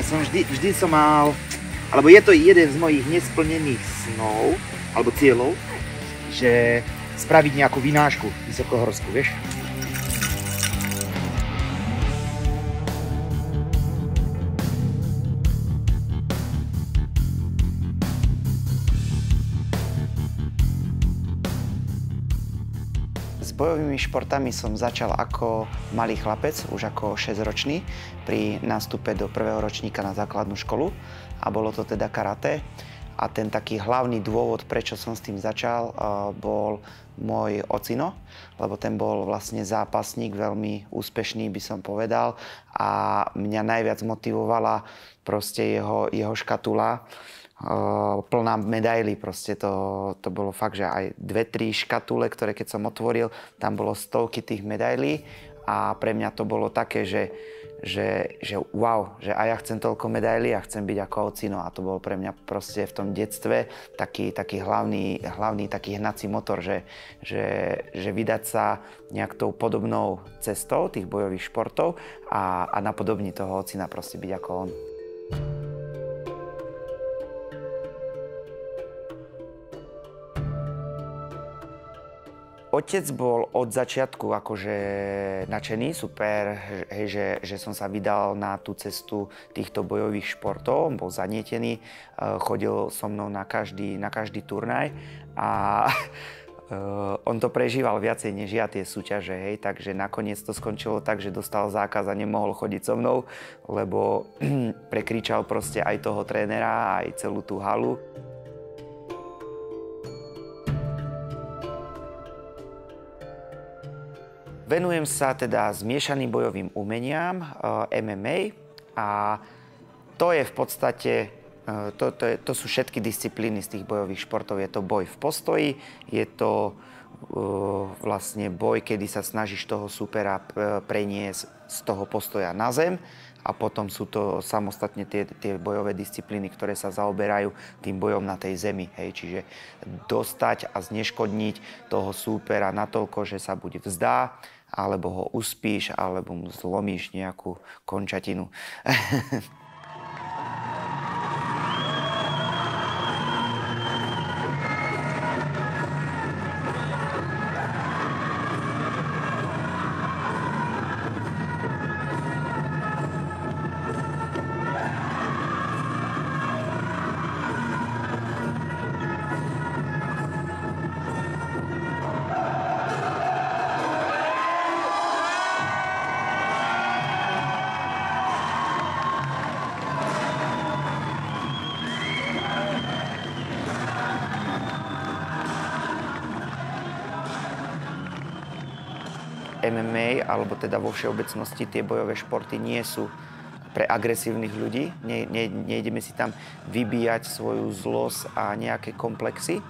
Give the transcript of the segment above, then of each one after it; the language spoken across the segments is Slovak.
vždy som mal, alebo je to jeden z mojich nesplnených snov, alebo cieľov, že spraviť nejakú vynášku vysokohorskú, vieš? S bojovými športami som začal ako malý chlapec, už ako 6-ročný, pri nástupe do prvého ročníka na základnú školu a bolo to teda karate. A ten taký hlavný dôvod, prečo som s tým začal, bol môj ocino, lebo ten bol vlastne zápasník, veľmi úspešný by som povedal a mňa najviac motivovala proste jeho škatula, plná medailí, proste to bolo fakt, že aj 2-3 škatule, ktoré keď som otvoril, tam bolo stovky tých medailí a pre mňa to bolo také, že wow, že aj ja chcem toľko medailí a chcem byť ako ocino a to bol pre mňa proste v tom detstve taký hlavný taký hnací motor, že vydať sa nejak tou podobnou cestou tých bojových športov a napodobniť toho ocina, proste byť ako on. Otec bol od začiatku akože nadšený, super, hej, že som sa vydal na tú cestu týchto bojových športov. Bol zanietený, chodil so mnou na každý turnaj a on to prežíval viacej než ja tie súťaže, hej, takže nakoniec to skončilo tak, že dostal zákaz a nemohol chodiť so mnou, lebo prekričal proste aj toho trénera, aj celú tú halu. Venujem sa teda zmiešaným bojovým umeniam, MMA a to je v podstate, to sú všetky disciplíny z tých bojových športov. Je to boj v postoji, je to vlastne boj, kedy sa snažíš toho supera preniesť z toho postoja na zem a potom sú to samostatne tie bojové disciplíny, ktoré sa zaoberajú tým bojom na tej zemi. Hej. Čiže dostať a zneškodniť toho súpera natoľko, že sa buď vzdá, alebo ho uspíš, alebo mu zlomíš nejakú končatinu. MMA, alebo teda vo všeobecnosti tie bojové športy nie sú pre agresívnych ľudí. Nejdeme si tam vybíjať svoju zlosť a nejaké komplexy,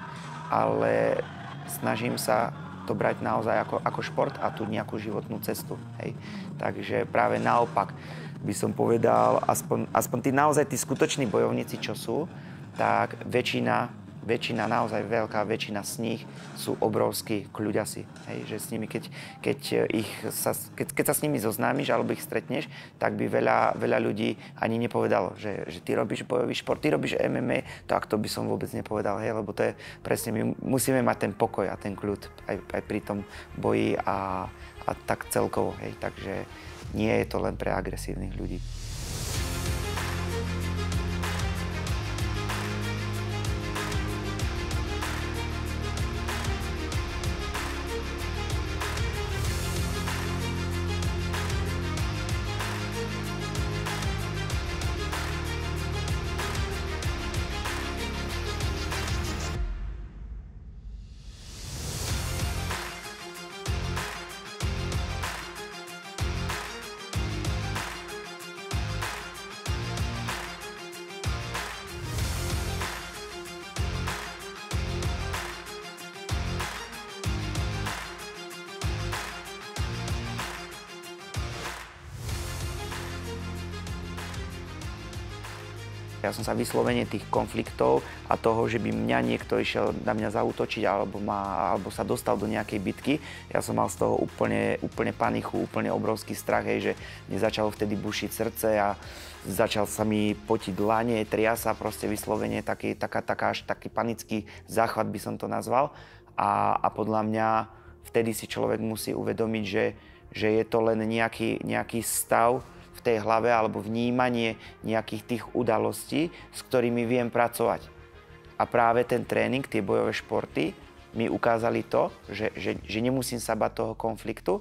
ale snažím sa to brať naozaj ako šport a tú nejakú životnú cestu. Hej. Takže práve naopak by som povedal, aspoň tí skutoční bojovníci, čo sú, tak väčšina, naozaj veľká väčšina z nich sú obrovskí kľuďasi. Hej, že s nimi, keď sa s nimi zoznámiš alebo ich stretneš, tak by veľa ľudí ani nepovedalo, že ty robíš bojový šport, ty robíš MMA, tak to by som vôbec nepovedal, hej, lebo to je presne, my musíme mať ten pokoj a ten kľud aj pri tom boji a tak celkovo, hej, takže nie je to len pre agresívnych ľudí. Ja som sa vyslovene tých konfliktov a toho, že by mňa niekto išiel na mňa zaútočiť alebo sa dostal do nejakej bitky, ja som mal z toho úplne panichu, úplne obrovský strach, hej, že mne začalo vtedy bušiť srdce a začal sa mi potiť dlane, triasa, proste vyslovene taký panický záchvat by som to nazval. A podľa mňa vtedy si človek musí uvedomiť, že je to len nejaký stav v tej hlave alebo vnímanie nejakých tých udalostí, s ktorými viem pracovať. A práve ten tréning, tie bojové športy mi ukázali to, že nemusím sa bať toho konfliktu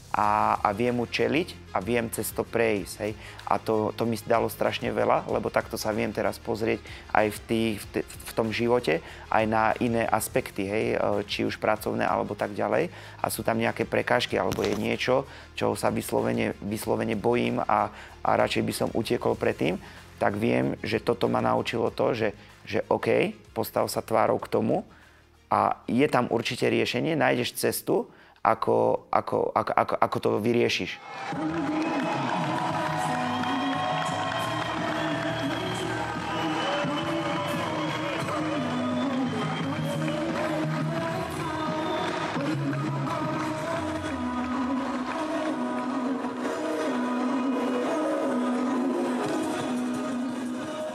a viem mu čeliť a viem cez to prejsť. Hej. A to mi dalo strašne veľa, lebo takto sa viem teraz pozrieť aj v tom živote, aj na iné aspekty, hej, či už pracovné alebo tak ďalej. A sú tam nejaké prekážky alebo je niečo, čo sa vyslovene bojím a radšej by som utiekol predtým, tak viem, že toto ma naučilo to, že OK, postav sa tvárou k tomu a je tam určite riešenie, nájdeš cestu, ako to vyriešiš.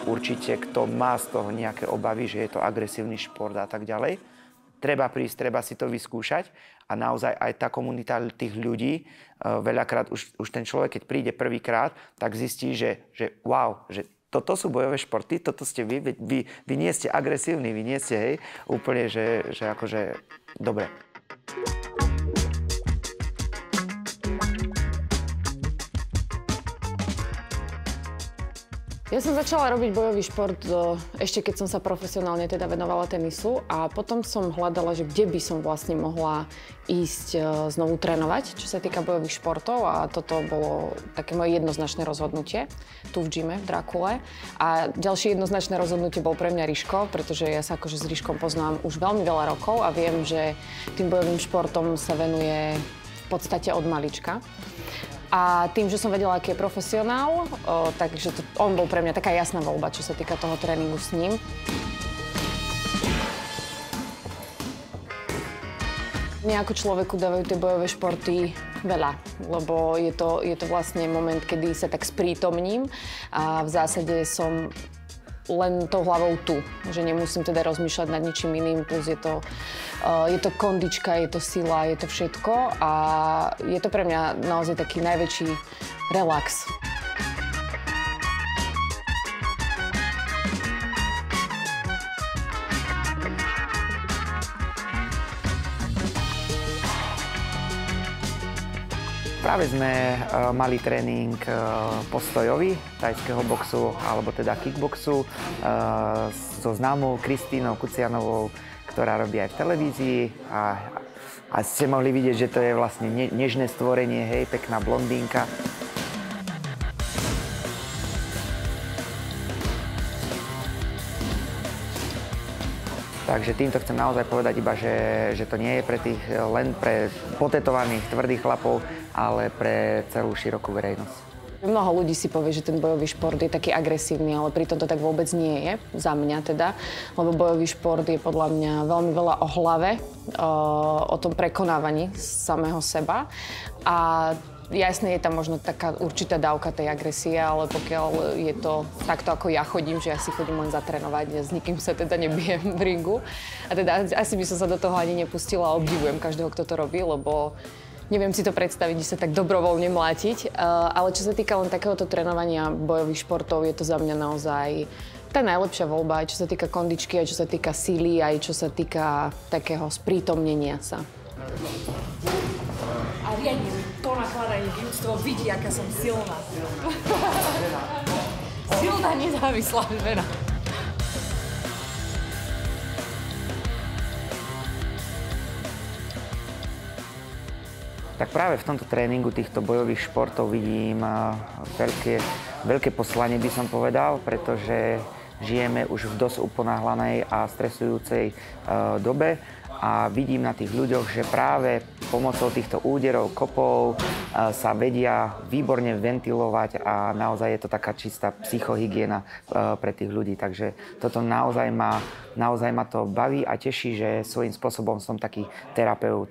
Určite, kto má z toho nejaké obavy, že je to agresívny šport a tak ďalej, treba prísť, treba si to vyskúšať a naozaj aj tá komunita tých ľudí, veľakrát už ten človek, keď príde prvýkrát, tak zistí, že wow, že toto sú bojové športy, toto ste vy nie ste agresívni, vy nie ste, hej, úplne, že akože dobre. Ja som začala robiť bojový šport ešte keď som sa profesionálne teda venovala tenisu a potom som hľadala, že kde by som vlastne mohla ísť znovu trénovať, čo sa týka bojových športov a toto bolo také moje jednoznačné rozhodnutie tu v gyme v Drakule. A ďalšie jednoznačné rozhodnutie bol pre mňa Riško, pretože ja sa akože s Riškom poznám už veľmi veľa rokov a viem, že tým bojovým športom sa venuje v podstate od malička. A tým, že som vedela, aký je profesionál, takže on bol pre mňa taká jasná voľba, čo sa týka toho tréningu s ním. Mne ako človeku dávajú tie bojové športy veľa, lebo je to vlastne moment, kedy sa tak sprítomním a v zásade som len tou hlavou tu, že nemusím teda rozmýšľať nad ničím iným, plus je to kondička, je to sila, je to všetko a je to pre mňa naozaj taký najväčší relax. Práve sme mali tréning postojový, tajského boxu, alebo teda kickboxu so známou Kristínou Kucianovou, ktorá robí aj v televízii a ste mohli vidieť, že to je vlastne nežné stvorenie, hej, pekná blondínka. Takže týmto chcem naozaj povedať iba, že to nie je len pre potetovaných, tvrdých chlapov, ale pre celú širokú verejnosť. Mnoho ľudí si povie, že ten bojový šport je taký agresívny, ale pritom to tak vôbec nie je, za mňa teda. Lebo bojový šport je podľa mňa veľmi veľa o hlave, o tom prekonávaní samého seba. A jasne je tam možno taká určitá dávka tej agresie, ale pokiaľ je to takto, ako ja chodím, že ja si chodím len zatrénovať, s nikým sa teda nebijem v ringu. A teda asi by som sa do toho ani nepustila a obdivujem každého, kto to robí, lebo neviem si to predstaviť, že sa tak dobrovoľne mlátiť, ale čo sa týka len takéhoto trénovania bojových športov, je to za mňa naozaj tá najlepšia voľba, aj čo sa týka kondičky, aj čo sa týka síly, aj čo sa týka takého sprítomnenia sa. A riadne to nakladanie ľudstvo vidí, aká som silná. Silná, nezávislá žena. Tak práve v tomto tréningu týchto bojových športov vidím veľké poslanie, by som povedal, pretože žijeme už v dosť uponáhlanej a stresujúcej dobe a vidím na tých ľuďoch, že práve pomocou týchto úderov, kopov sa vedia výborne ventilovať a naozaj je to taká čistá psychohygiena pre tých ľudí. Takže toto naozaj ma to baví a teší, že svojím spôsobom som taký terapeut.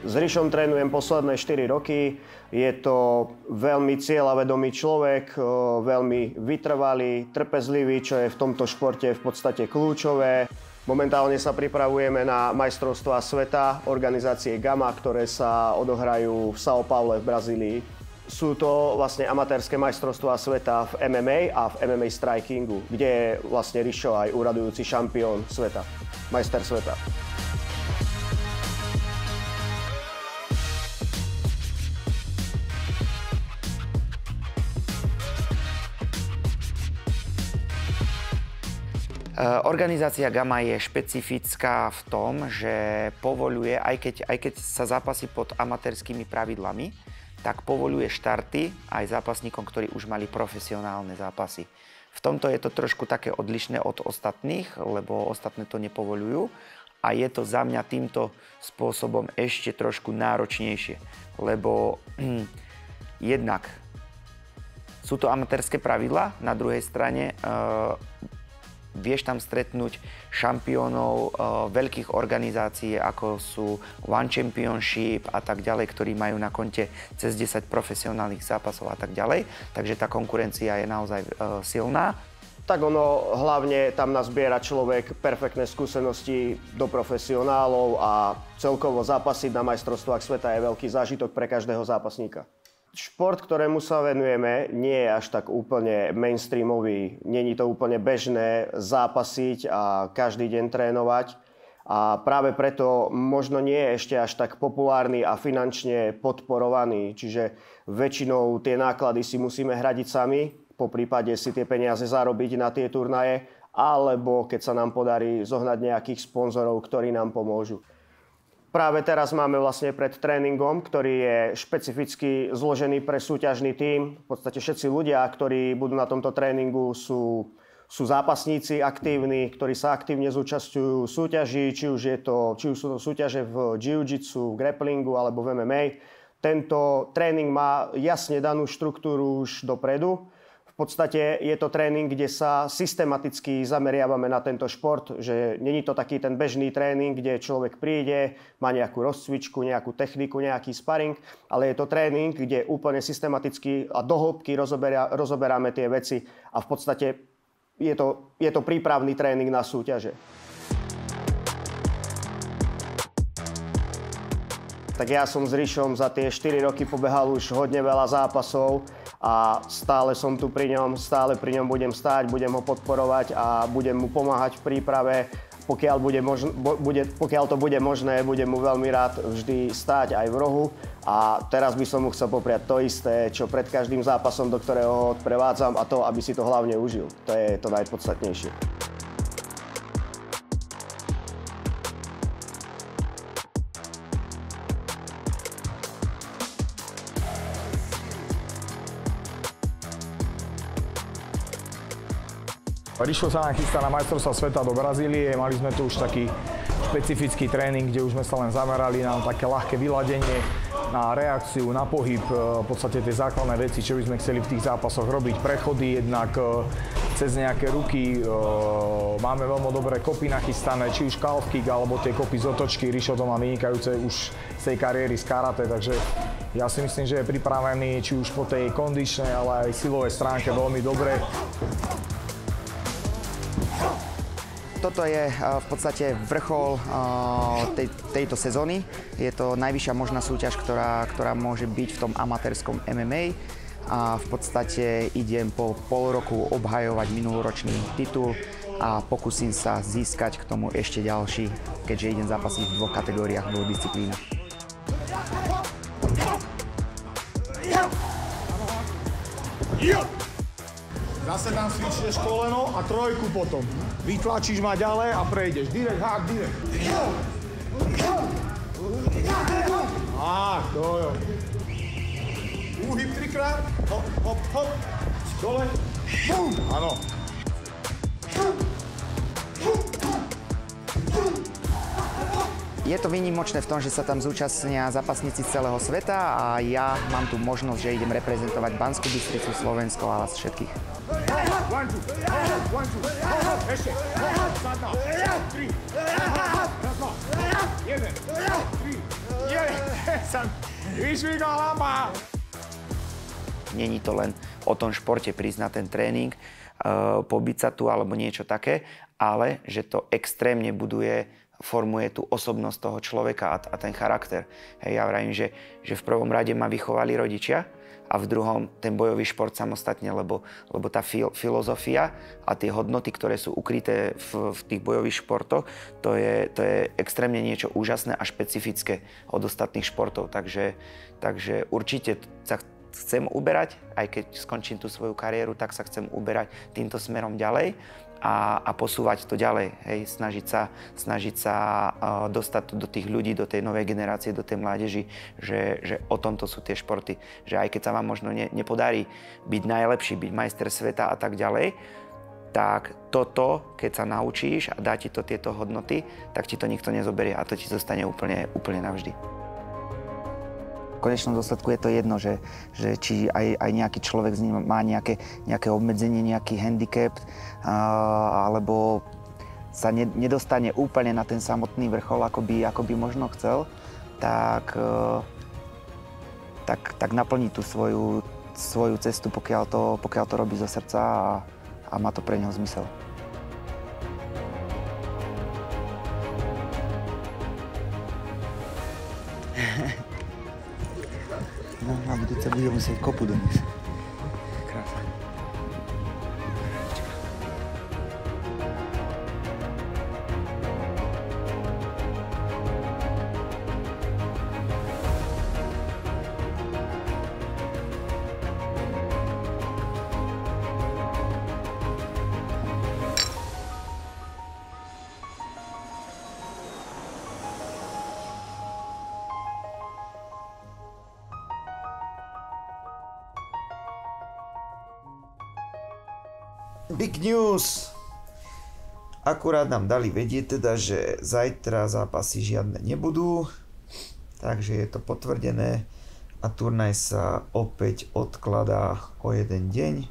S Rišom trénujem posledné 4 roky. Je to veľmi cieľavedomý človek, veľmi vytrvalý, trpezlivý, čo je v tomto športe v podstate kľúčové. Momentálne sa pripravujeme na majstrovstvá sveta organizácie GAMA, ktoré sa odohrajú v São Paule v Brazílii. Sú to vlastne amatérske majstrovstvá sveta v MMA a v MMA strikingu, kde je vlastne Rišo aj úradujúci šampión sveta, majster sveta. Organizácia GAMA je špecifická v tom, že povoľuje, aj keď sa zápasí pod amatérskými pravidlami, tak povoľuje štarty aj zápasníkom, ktorí už mali profesionálne zápasy. V tomto je to trošku také odlišné od ostatných, lebo ostatné to nepovoľujú a je to za mňa týmto spôsobom ešte trošku náročnejšie, lebo jednak sú to amatérske pravidlá, na druhej strane vieš tam stretnúť šampiónov veľkých organizácií, ako sú One Championship a tak ďalej, ktorí majú na konte cez 10 profesionálnych zápasov a tak ďalej. Takže tá konkurencia je naozaj silná. Tak ono hlavne tam nazbiera človek perfektné skúsenosti do profesionálov a celkovo zápasiť na majstrovstvách sveta je veľký zážitok pre každého zápasníka. Šport, ktorému sa venujeme, nie je až tak úplne mainstreamový. Není to úplne bežné zápasiť a každý deň trénovať. A práve preto možno nie je ešte až tak populárny a finančne podporovaný. Čiže väčšinou tie náklady si musíme hradiť sami, poprípade si tie peniaze zarobiť na tie turnaje, alebo keď sa nám podarí zohnať nejakých sponzorov, ktorí nám pomôžu. Práve teraz máme vlastne pred tréningom, ktorý je špecificky zložený pre súťažný tím. V podstate všetci ľudia, ktorí budú na tomto tréningu, sú zápasníci aktívni, ktorí sa aktívne zúčastňujú súťaží, či už sú to súťaže v jiu-jitsu, v grapplingu alebo v MMA. Tento tréning má jasne danú štruktúru už dopredu. V podstate je to tréning, kde sa systematicky zameriavame na tento šport, že není to taký ten bežný tréning, kde človek príde, má nejakú rozcvičku, nejakú techniku, nejaký sparring, ale je to tréning, kde úplne systematicky a do hĺbky rozoberáme tie veci a v podstate je to prípravný tréning na súťaže. Tak ja som s Rišom za tie 4 roky pobehal už hodne veľa zápasov a stále som tu pri ňom, stále pri ňom budem stáť, budem ho podporovať a budem mu pomáhať v príprave. Pokiaľ to bude možné, budem mu veľmi rád vždy stáť aj v rohu. A teraz by som mu chcel popriať to isté, čo pred každým zápasom, do ktorého ho odprevádzam, a to, aby si to hlavne užil. To je to najpodstatnejšie. Rišo sa nám chystá na majstrovstvá sveta do Brazílie. Mali sme tu už taký špecifický tréning, kde už sme sa len zamerali na také ľahké vyladenie, na reakciu, na pohyb, v podstate tie základné veci, čo by sme chceli v tých zápasoch robiť. Prechody jednak cez nejaké ruky. Máme veľmi dobré kopy nachystané, či už calf kick, alebo tie kopy z otočky. Rišo to má vynikajúce už z tej kariéry z karate, takže ja si myslím, že je pripravený či už po tej kondičnej, ale aj silovej stránke veľmi dobre. Toto je v podstate vrchol tejto sezóny. Je to najvyššia možná súťaž, ktorá môže byť v tom amatérskom MMA. A v podstate idem po pol roku obhajovať minuloročný titul. a pokúsim sa získať k tomu ešte ďalší, keďže idem zápasiť v 2 kategóriách, 2 disciplínach. Zase tam svičneš koleno a trojku potom. Vytlačíš ma ďalej a prejdeš. Direkt, hák, direkt. To jo. Úhyb 3-krát. Hop, hop, hop. Dole. Bum. Áno. Je to výnimočné v tom, že sa tam zúčastnia zápasníci z celého sveta a ja mám tu možnosť, že idem reprezentovať Banskú Bystricu, Slovensko a vás všetkých. Ešte. Sadná. 3. Raz, dva. 1, 3. Vyšvíka hlava. Není to len o tom športe prísť na ten tréning, pobiť sa tu alebo niečo také, ale že to extrémne formuje tú osobnosť toho človeka a ten charakter. Hej, ja vravím, že v prvom rade ma vychovali rodičia a v druhom ten bojový šport samostatne, lebo tá filozofia a tie hodnoty, ktoré sú ukryté v tých bojových športoch, to je extrémne niečo úžasné a špecifické od ostatných športov. Takže určite sa chcem uberať, aj keď skončím tú svoju kariéru, tak sa chcem uberať týmto smerom ďalej a posúvať to ďalej. Hej, snažiť sa dostať do tých ľudí, do tej novej generácie, do tej mládeži, že o tomto sú tie športy. Že aj keď sa vám možno nepodarí byť najlepší, byť majster sveta a tak ďalej, tak toto, keď sa naučíš a dá ti to tieto hodnoty, tak ti to nikto nezoberie a to ti zostane úplne navždy. V konečnom dôsledku je to jedno, že či aj nejaký človek z ním má nejaké obmedzenie, nejaký handicap, alebo sa nedostane úplne na ten samotný vrchol, ako by možno chcel, tak naplní tú svoju cestu, pokiaľ to robí zo srdca a má to pre neho zmysel. No, a budúce bude musieť kopu doniesť. Krása. Big news! Akurát nám dali vedieť teda, že zajtra zápasy žiadne nebudú, takže je to potvrdené a turnaj sa opäť odkladá o 1 deň,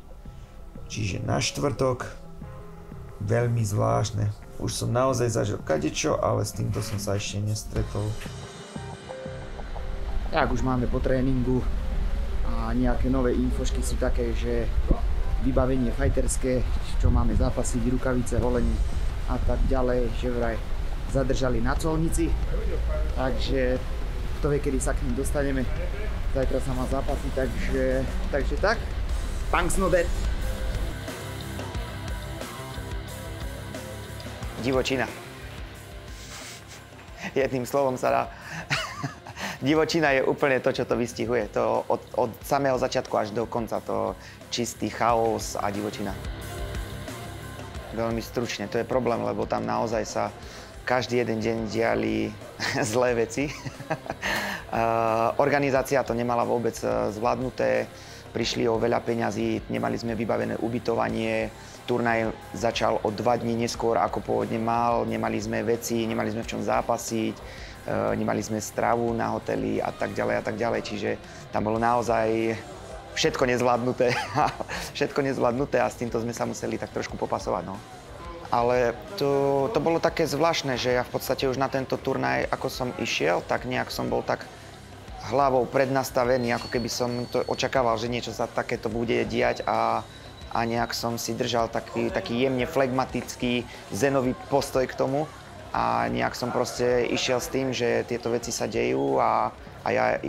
čiže na štvrtok. Veľmi zvláštne. Už som naozaj zažil kadečo, ale s týmto som sa ešte nestretol. Tak už máme po tréningu a nejaké nové infošky sú také, že vybavenie fighterské, čo máme zápasiť, rukavice, holenie a tak ďalej, že vraj zadržali na colnici, takže kto vie, kedy sa k ním dostaneme. Zajtra sa má zápasiť, takže tak. Punks no dead. Divočina. Jedným slovom sa dá. Divočina je úplne to, čo to vystihuje. To od samého začiatku až do konca. To čistý chaos a divočina. Veľmi stručne. To je problém, lebo tam naozaj sa každý jeden deň diali zlé veci. Organizácia to nemala vôbec zvládnuté. Prišli o veľa peňazí, nemali sme vybavené ubytovanie. Turnaj začal o 2 dní neskôr, ako pôvodne mal. Nemali sme veci, nemali sme v čom zápasiť. Nemali sme stravu na hoteli a tak ďalej, čiže tam bolo naozaj všetko nezvládnuté a s týmto sme sa museli tak trošku popasovať, no. Ale to bolo také zvláštne, že ja v podstate už na tento turnaj, ako som išiel, tak nejak som bol tak hlavou prednastavený, ako keby som to očakával, že niečo sa takéto bude diať a nejak som si držal taký jemne flegmatický zenový postoj k tomu. A nejak som proste išiel s tým, že tieto veci sa dejú a ja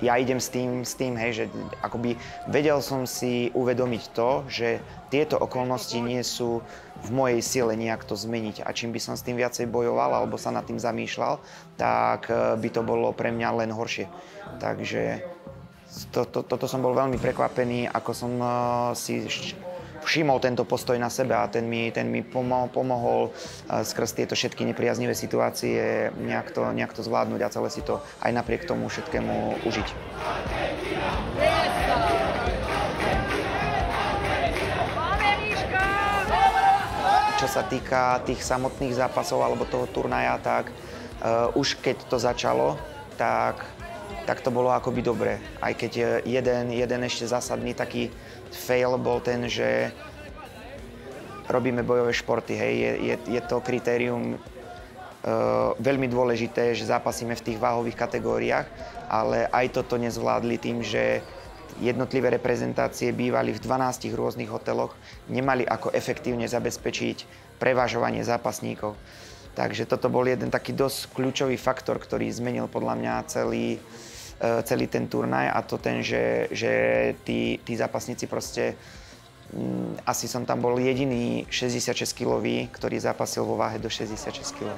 ja idem s tým, hej, že akoby vedel som si uvedomiť to, že tieto okolnosti nie sú v mojej sile nejak to zmeniť. A čím by som s tým viacej bojoval alebo sa nad tým zamýšľal, tak by to bolo pre mňa len horšie. Takže toto som bol veľmi prekvapený, ako som si všimol tento postoj na sebe a ten mi pomohol skrz tieto všetky nepriaznivé situácie nejak to zvládnuť a celé si to aj napriek tomu všetkému užiť. Čo sa týka tých samotných zápasov alebo toho turnaja, tak už keď to začalo, tak to bolo akoby dobre. Aj keď jeden ešte zásadný taký fail bol ten, že robíme bojové športy, hej. Je to kritérium veľmi dôležité, že zápasíme v tých váhových kategóriách, ale aj toto nezvládli tým, že jednotlivé reprezentácie bývali v 12 rôznych hoteloch, nemali ako efektívne zabezpečiť prevažovanie zápasníkov. Takže toto bol jeden taký dosť kľúčový faktor, ktorý zmenil podľa mňa celý ten turnaj, a to ten, že tí zápasníci proste, asi som tam bol jediný 66-kilový, ktorý zápasil vo váhe do 66 kg.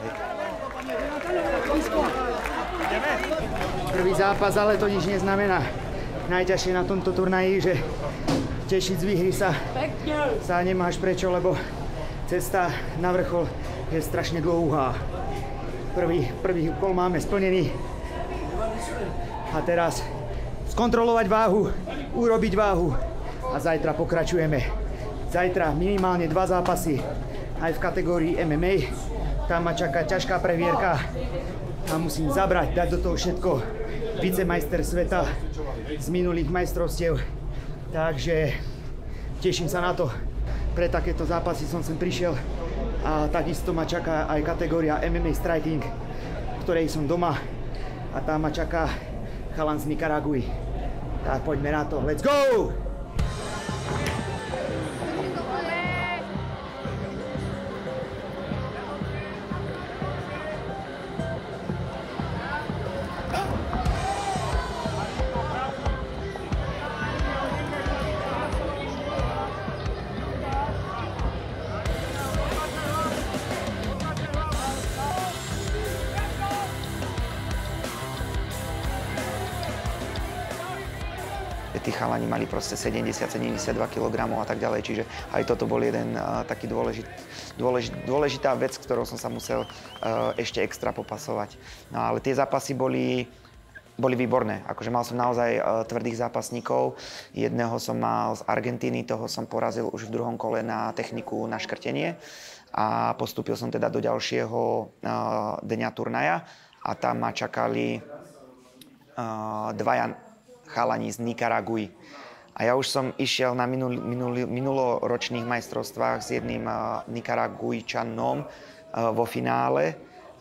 Prvý zápas, ale to nič neznamená. Najťažšie na tomto turnaji, že tešiť z výhry sa nemáš prečo, lebo cesta na vrchol je strašne dlouhá. Prvý úkol máme splnený. A teraz skontrolovať váhu, urobiť váhu a zajtra pokračujeme. Zajtra minimálne 2 zápasy aj v kategórii MMA. Tam ma čaká ťažká previerka a musím zabrať, dať do toho všetko. Vicemajster sveta z minulých majstrovstiev. Takže teším sa na to. Pre takéto zápasy som sem prišiel a takisto ma čaká aj kategória MMA Striking, v ktorej som doma, a tam ma čaká chalan z Nikaraguji. Tak poďme na to, let's go! Tí chalani mali proste 70-72 kg a tak ďalej, čiže aj toto bol jeden taký dôležitá vec, ktorou som sa musel ešte extra popasovať. No ale tie zápasy boli výborné, akože mal som naozaj tvrdých zápasníkov. Jedného som mal z Argentíny, toho som porazil už v druhom kole na techniku na škrtenie a postúpil som teda do ďalšieho dňa turnaja a tam ma čakali dvaja chalani z Nikaraguji. A ja už som išiel na minuloročných majstrovstvách s jedným Nikaragujčanom vo finále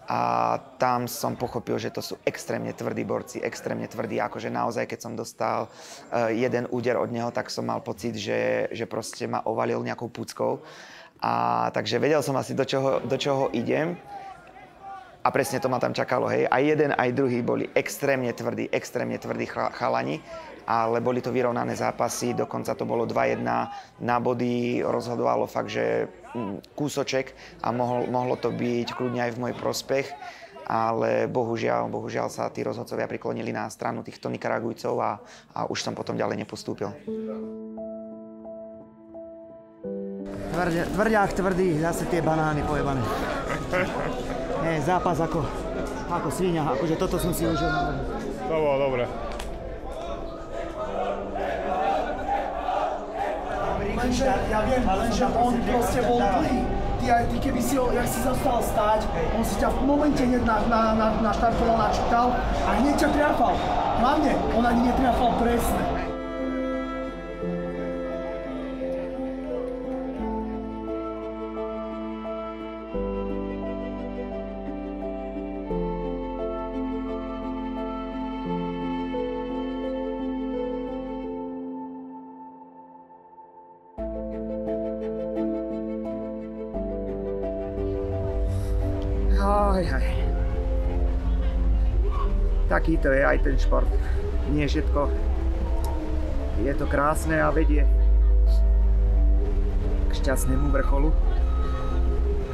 a tam som pochopil, že to sú extrémne tvrdí borci, extrémne tvrdí, akože naozaj, keď som dostal jeden úder od neho, tak som mal pocit, že proste ma ovalil nejakou púckou. A takže vedel som asi, do čoho idem. A presne to ma tam čakalo, hej. Aj jeden, aj druhý boli extrémne tvrdí chalani, ale boli to vyrovnané zápasy, dokonca to bolo 2-1 na body, rozhodovalo fakt, že kúsoček a mohlo to byť kľudne aj v môj prospech, ale bohužiaľ sa tí rozhodcovia priklonili na stranu týchto Nikaragujcov a už som potom ďalej nepostúpil. Tvrďák tvrdý, zase tie banány pojebané. Nie, zápas ako sviňa, akože toto som si užil. To bolo dobre. Ja viem, že on proste bol plný. Ty keby si ho, jak si zostal stáť, on si ťa v momente hneď naštartoval, načítal a hneď ťa triafal. Hlavne, on ani netriafal presne. Taký to je aj ten šport. nie všetko je to krásne a vedie k šťastnému vrcholu,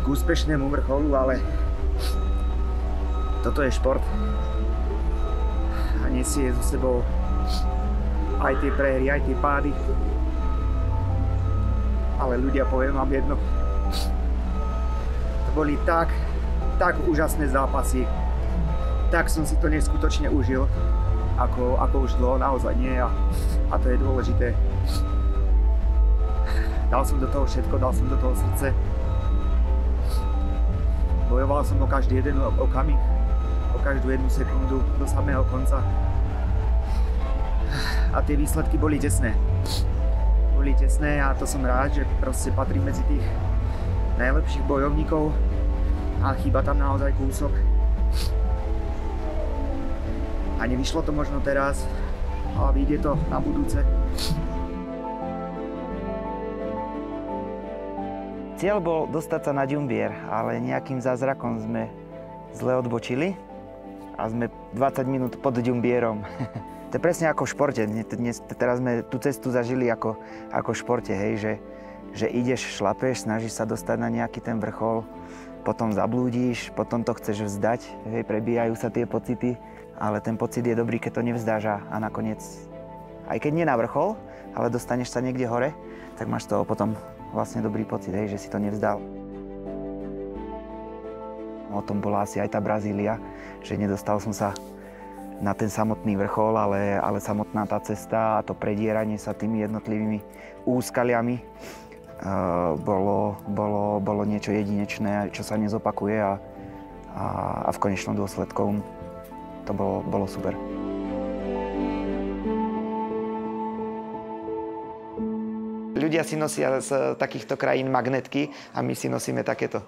k úspešnému vrcholu, ale toto je šport a nesie so sebou aj tie prehry, aj tie pády. Ale ľudia, poviem vám jedno, to boli tak úžasné zápasy, tak som si to neskutočne užil, ako už dlho naozaj nie a to je dôležité. Dal som do toho všetko, dal som do toho srdce. Bojoval som o každý jeden okamih, o každú jednu sekundu do samého konca. A tie výsledky boli tesné. Boli tesné a to som rád, že proste patrím medzi tých najlepších bojovníkov a chýba tam naozaj kúsok. A nevyšlo to možno teraz, ale vyjde to na budúce. Cieľ bol dostať sa na Ďumbier, ale nejakým zázrakom sme zle odbočili a sme 20 minút pod Ďumbierom. To je presne ako v športe. Teraz sme tú cestu zažili ako v športe, hej, že ideš, šlapeš, snažíš sa dostať na nejaký ten vrchol, potom zablúdíš, potom to chceš vzdať, hej, prebíjajú sa tie pocity, ale ten pocit je dobrý, keď to nevzdáš a nakoniec, aj keď nie na vrchol, ale dostaneš sa niekde hore, tak máš z toho potom vlastne dobrý pocit, hej, že si to nevzdal. O tom bola asi aj tá Brazília, že nedostal som sa na ten samotný vrchol, ale samotná tá cesta a to predieranie sa tými jednotlivými úskaliami bolo niečo jedinečné, čo sa nezopakuje a v konečnom dôsledku to bolo super. Ľudia si nosia z takýchto krajín magnetky a my si nosíme takéto.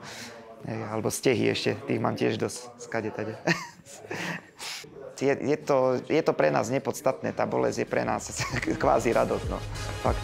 Alebo stehy ešte, tých mám tiež dosť skade tade. Je to pre nás nepodstatné, tá bolesť je pre nás kvázi radosť, no. Fakt.